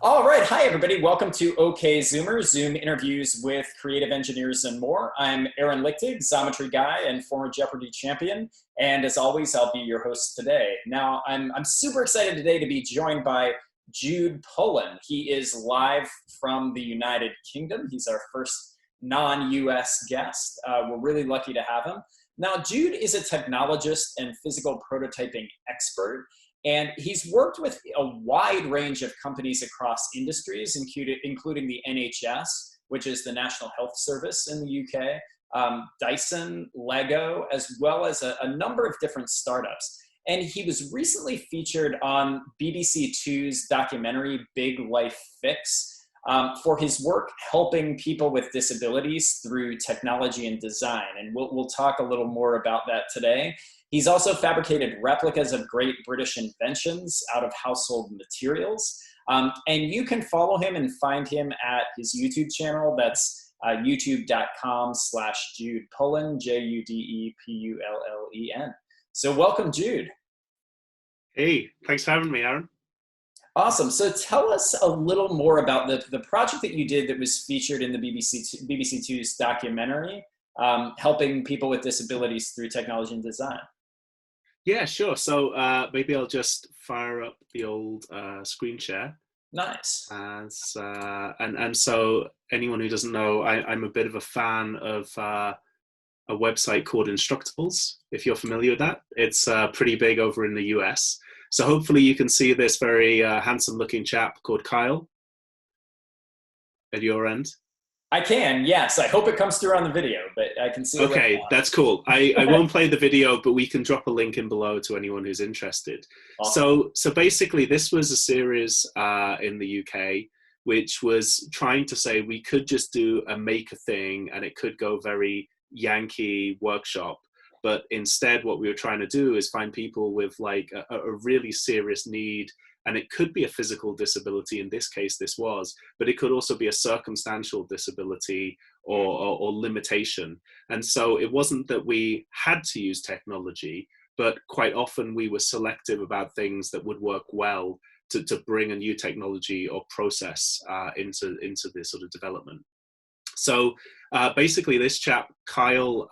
All right. Hi, everybody. Welcome to Ok Zoomer, Zoom interviews with creative engineers and more. I'm Aaron Lichtig, Xometry guy and former Jeopardy champion. And as always, I'll be your host today. Now, I'm super excited today to be joined by Jude Pullen. He is live from the United Kingdom. He's our first non-US guest. We're really lucky to have him. Now, Jude is a technologist and physical prototyping expert. And he's worked with a wide range of companies across industries, including the NHS, which is the National Health Service in the UK, Dyson, Lego, as well as a number of different startups. And he was recently featured on BBC Two's documentary, Big Life Fix, for his work helping people with disabilities through technology and design. And we'll talk a little more about that today. He's also fabricated replicas of great British inventions out of household materials. And you can follow him and find him at his YouTube channel. That's youtube.com/Jude Pullen, Judepullen. So welcome, Jude. Hey, thanks for having me, Aaron. Awesome. So tell us a little more about the project that you did that was featured in the BBC Two's documentary, helping people with disabilities through technology and design. Yeah, sure. So maybe I'll just fire up the old screen share. Nice. And so anyone who doesn't know, I'm a bit of a fan of a website called Instructables, if you're familiar with that. It's pretty big over in the US. So hopefully you can see this very handsome looking chap called Kyle at your end. I can, yes. I hope it comes through on the video, but I can see it. Okay, that's cool. I won't play the video, but we can drop a link in below to anyone who's interested. Awesome. So basically, this was a series in the UK, which was trying to say we could just do a maker thing, and it could go very Yankee workshop. But instead, what we were trying to do is find people with like a really serious need. And it could be a physical disability, in this case this was, but it could also be a circumstantial disability or limitation. And so it wasn't that we had to use technology, but quite often we were selective about things that would work well to bring a new technology or process into this sort of development. So basically this chap, Kyle,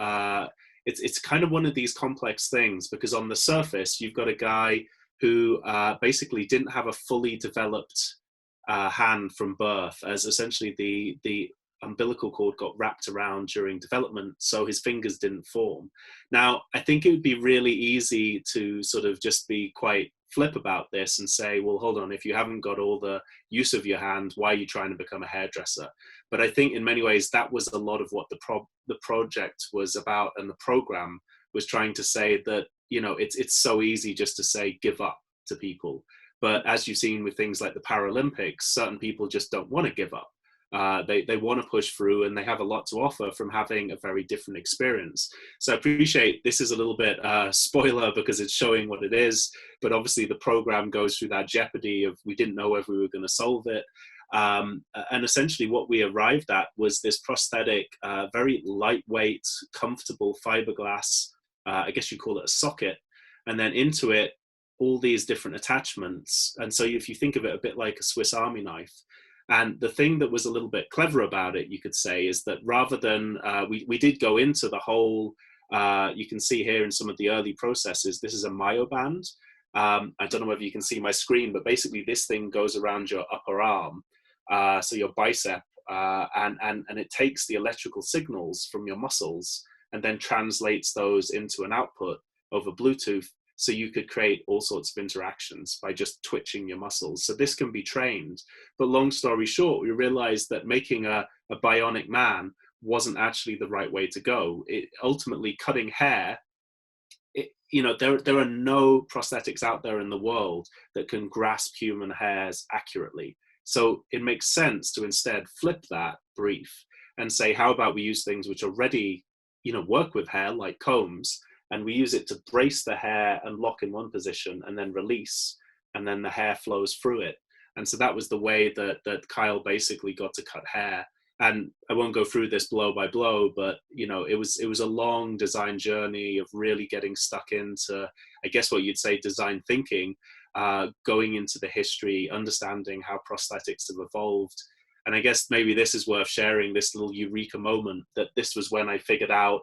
it's kind of one of these complex things, because on the surface, you've got a guy who basically didn't have a fully developed hand from birth, as essentially the umbilical cord got wrapped around during development, so his fingers didn't form. Now, I think it would be really easy to sort of just be quite flip about this and say, well, hold on, if you haven't got all the use of your hand, why are you trying to become a hairdresser? But I think in many ways that was a lot of what the project was about, and the program was trying to say that, you know, it's so easy just to say give up to people. But as you've seen with things like the Paralympics, certain people just don't want to give up. They want to push through, and they have a lot to offer from having a very different experience. So I appreciate this is a little bit spoiler because it's showing what it is, but obviously the program goes through that jeopardy of we didn't know if we were going to solve it. And essentially what we arrived at was this prosthetic, very lightweight, comfortable fiberglass, I guess you call it a socket, and then into it all these different attachments. And so if you think of it a bit like a Swiss Army knife, and the thing that was a little bit clever about it, you could say, is that rather than we did go into the whole, you can see here in some of the early processes, this is a myoband. I don't know whether you can see my screen, but basically this thing goes around your upper arm, so your bicep, and it takes the electrical signals from your muscles and then translates those into an output over Bluetooth, so you could create all sorts of interactions by just twitching your muscles. So this can be trained. But long story short, we realized that making a bionic man wasn't actually the right way to go. It ultimately, cutting hair, you know, there are no prosthetics out there in the world that can grasp human hairs accurately. So it makes sense to instead flip that brief and say, how about we use things which already, you know, work with hair, like combs, and we use it to brace the hair and lock in one position and then release, and then the hair flows through it. And so that was the way that Kyle basically got to cut hair. And I won't go through this blow by blow, but you know, it was a long design journey of really getting stuck into, I guess what you'd say, design thinking, going into the history, understanding how prosthetics have evolved. And I guess maybe this is worth sharing, this little eureka moment, that this was when I figured out,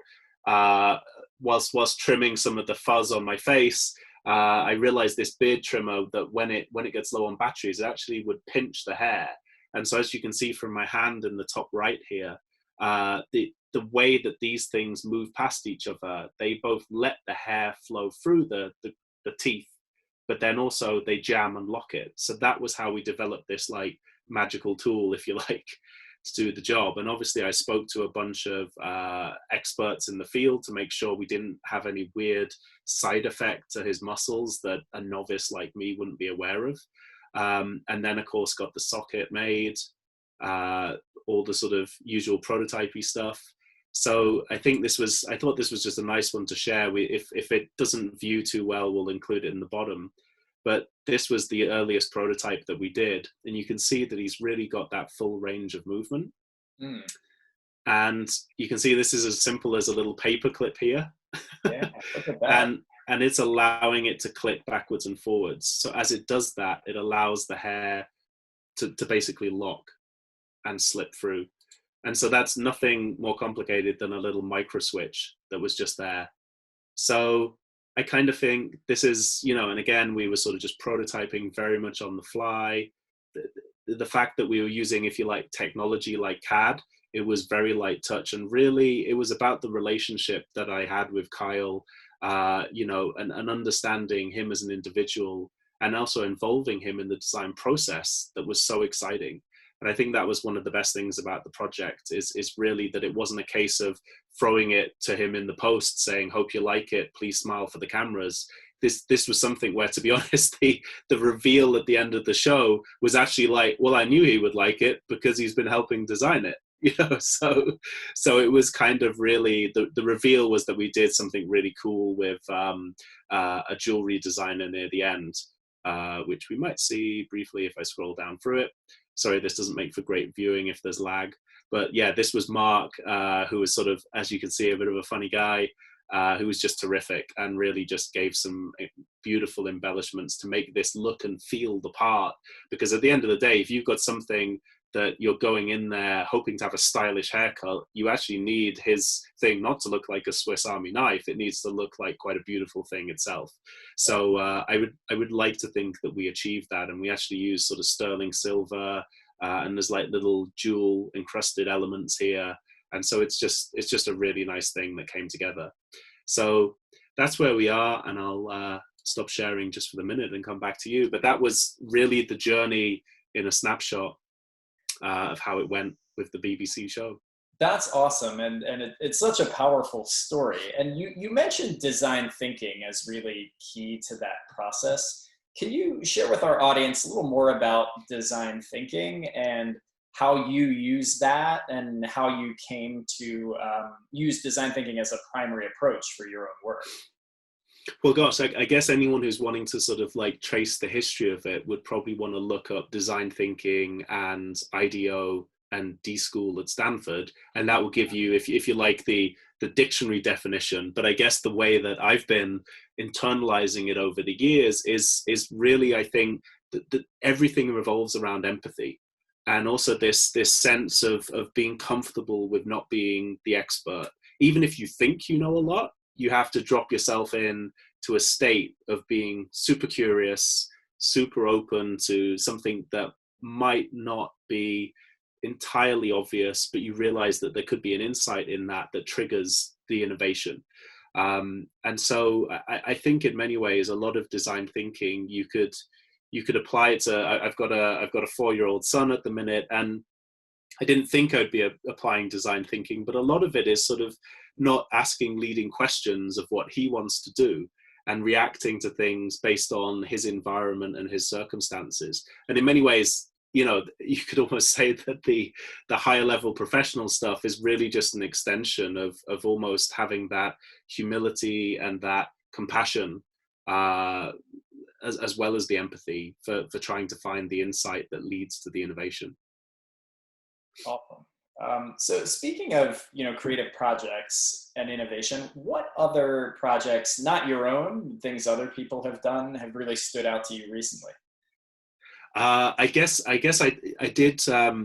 whilst trimming some of the fuzz on my face, I realized this beard trimmer, that when it gets low on batteries, it actually would pinch the hair. And so as you can see from my hand in the top right here, the way that these things move past each other, they both let the hair flow through the teeth, but then also they jam and lock it. So that was how we developed this like magical tool, if you like, to do the job. And obviously I spoke to a bunch of experts in the field to make sure we didn't have any weird side effect to his muscles that a novice like me wouldn't be aware of. And then of course got the socket made, all the sort of usual prototypey stuff. So I thought this was just a nice one to share. If it doesn't view too well, we'll include it in the bottom. But this was the earliest prototype that we did. And you can see that he's really got that full range of movement. Mm. And you can see this is as simple as a little paper clip here. Yeah, look at that. And it's allowing it to clip backwards and forwards. So as it does that, it allows the hair to basically lock and slip through. And so that's nothing more complicated than a little micro switch that was just there. So I kind of think this is, and again, we were sort of just prototyping very much on the fly. The fact that we were using, if you like, technology like CAD, it was very light touch. And really, it was about the relationship that I had with Kyle, and understanding him as an individual, and also involving him in the design process that was so exciting. And I think that was one of the best things about the project is really that it wasn't a case of throwing it to him in the post saying, hope you like it, please smile for the cameras. This was something where, to be honest, the reveal at the end of the show was actually like, well, I knew he would like it because he's been helping design it. So it was kind of really, the reveal was that we did something really cool with a jewelry designer near the end, which we might see briefly if I scroll down through it. Sorry, this doesn't make for great viewing if there's lag. But yeah, this was Mark, who was sort of, as you can see, a bit of a funny guy, who was just terrific and really just gave some beautiful embellishments to make this look and feel the part. Because at the end of the day, if you've got something that you're going in there hoping to have a stylish haircut, you actually need his thing not to look like a Swiss Army knife. It needs to look like quite a beautiful thing itself. So I would like to think that we achieved that, and we actually use sort of sterling silver, and there's like little jewel encrusted elements here, and so it's just a really nice thing that came together. So that's where we are, and I'll stop sharing just for the minute and come back to you. But that was really the journey in a snapshot of how it went with the BBC show. That's awesome, and it's such a powerful story. And you mentioned design thinking as really key to that process. Can you share with our audience a little more about design thinking and how you use that, and how you came to use design thinking as a primary approach for your own work? Well, gosh, I guess anyone who's wanting to sort of like trace the history of it would probably want to look up design thinking and IDEO and D-School at Stanford, and that will give you, if you like, the dictionary definition. But I guess the way that I've been internalizing it over the years is really, I think, that everything revolves around empathy, and also this sense of being comfortable with not being the expert. Even if you think you know a lot, you have to drop yourself in to a state of being super curious, super open to something that might not be entirely obvious, but you realize that there could be an insight in that triggers the innovation. And so I think in many ways, a lot of design thinking, you could apply it to, I've got a 4-year-old son at the minute, and I didn't think I'd be applying design thinking, but a lot of it is sort of not asking leading questions of what he wants to do and reacting to things based on his environment and his circumstances. And in many ways, you could almost say that the higher level professional stuff is really just an extension of almost having that humility and that compassion, as well as the empathy for trying to find the insight that leads to the innovation. Awesome. So speaking of, creative projects and innovation, what other projects, not your own, things other people have done, have really stood out to you recently? I did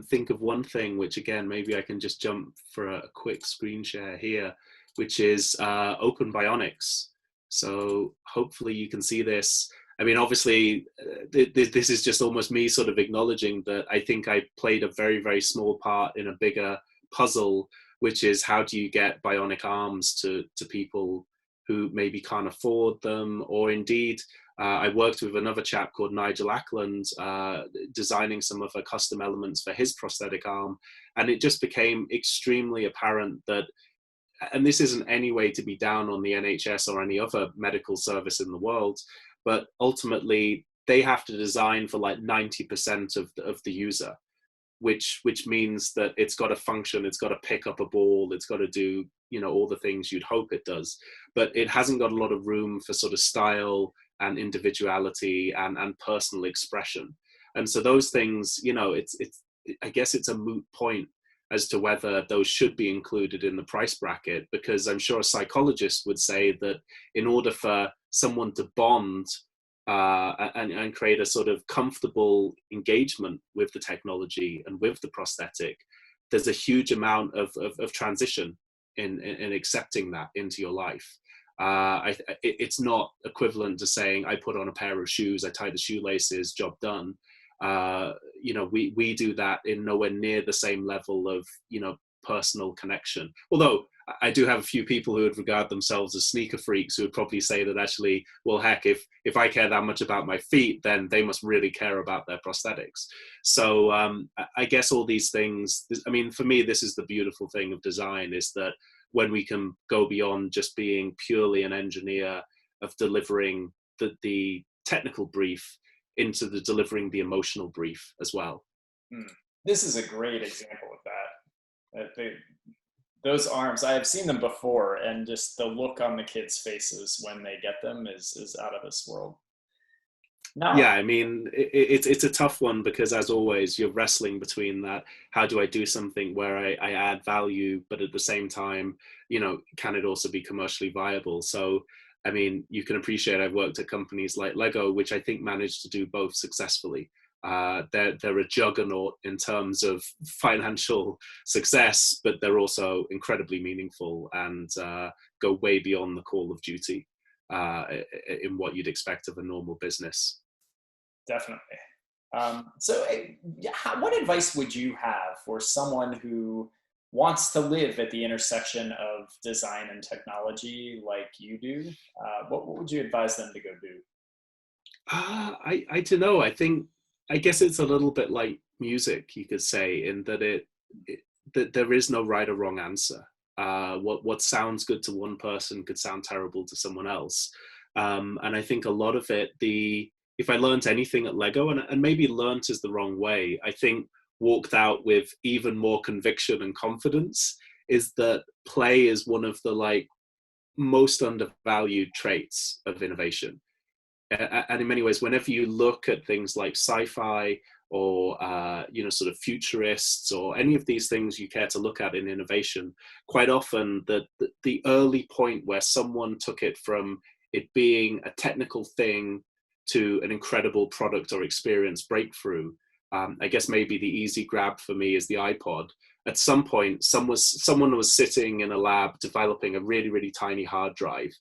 think of one thing, which again, maybe I can just jump for a quick screen share here, which is Open Bionics. So hopefully you can see this. I mean, obviously, this is just almost me sort of acknowledging that I think I played a very, very small part in a bigger puzzle, which is how do you get bionic arms to people who maybe can't afford them, or indeed, I worked with another chap called Nigel Ackland, designing some of the custom elements for his prosthetic arm. And it just became extremely apparent that, and this isn't any way to be down on the NHS or any other medical service in the world, but ultimately they have to design for like 90% of the user, which means that it's got to function, it's got to pick up a ball, it's got to do, all the things you'd hope it does. But it hasn't got a lot of room for sort of style and individuality and personal expression. And so those things, I guess it's a moot point as to whether those should be included in the price bracket, because I'm sure a psychologist would say that in order for someone to bond and create a sort of comfortable engagement with the technology and with the prosthetic, there's a huge amount of transition in accepting that into your life. It's not equivalent to saying I put on a pair of shoes, I tie the shoelaces, job done. We do that in nowhere near the same level of personal connection. Although I do have a few people who would regard themselves as sneaker freaks who would probably say that actually, well, heck, if I care that much about my feet, then they must really care about their prosthetics. So I guess all these things, I mean, for me, this is the beautiful thing of design, is that when we can go beyond just being purely an engineer of delivering the technical brief into delivering the emotional brief as well. This is a great example of that. Those arms, I have seen them before, and just the look on the kids' faces when they get them is out of this world. Now, yeah, I mean, it's a tough one, because as always, you're wrestling between that. How do I do something where I add value, but at the same time, can it also be commercially viable? So, I mean, you can appreciate I've worked at companies like Lego, which I think managed to do both successfully. They're a juggernaut in terms of financial success, but they're also incredibly meaningful and go way beyond the call of duty in what you'd expect of a normal business. Definitely. What advice would you have for someone who wants to live at the intersection of design and technology like you do? What would you advise them to go do? I don't know. I guess it's a little bit like music, you could say, in that that there is no right or wrong answer. What sounds good to one person could sound terrible to someone else. And I think a lot of it, if I learned anything at Lego, and maybe learnt is the wrong way, I think walked out with even more conviction and confidence, is that play is one of the most undervalued traits of innovation. And in many ways, whenever you look at things like sci-fi or sort of futurists or any of these things you care to look at in innovation, quite often the early point where someone took it from it being a technical thing to an incredible product or experience breakthrough, I guess maybe the easy grab for me is the iPod. At some point, someone was sitting in a lab developing a really, really tiny hard drive.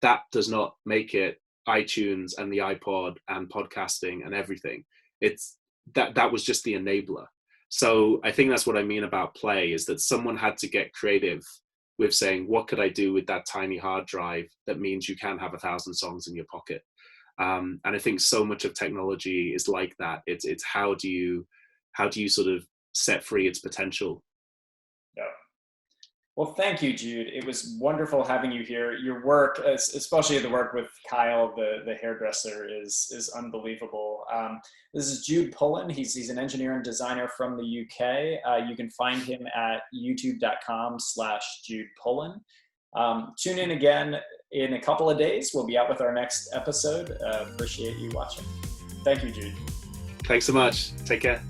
That does not make it iTunes and the iPod and podcasting and everything. It's that was just the enabler. So I think that's what I mean about play, is that someone had to get creative with saying, what could I do with that tiny hard drive that means you can have 1,000 songs in your pocket? And I think so much of technology is like that. It's how do you sort of set free its potential? Yeah. Well, thank you, Jude. It was wonderful having you here. Your work, especially the work with Kyle, the hairdresser, is unbelievable. This is Jude Pullen. He's an engineer and designer from the UK. You can find him at youtube.com/Jude Pullen. Tune in again in a couple of days. We'll be out with our next episode. Appreciate you watching. Thank you, Jude. Thanks so much. Take care.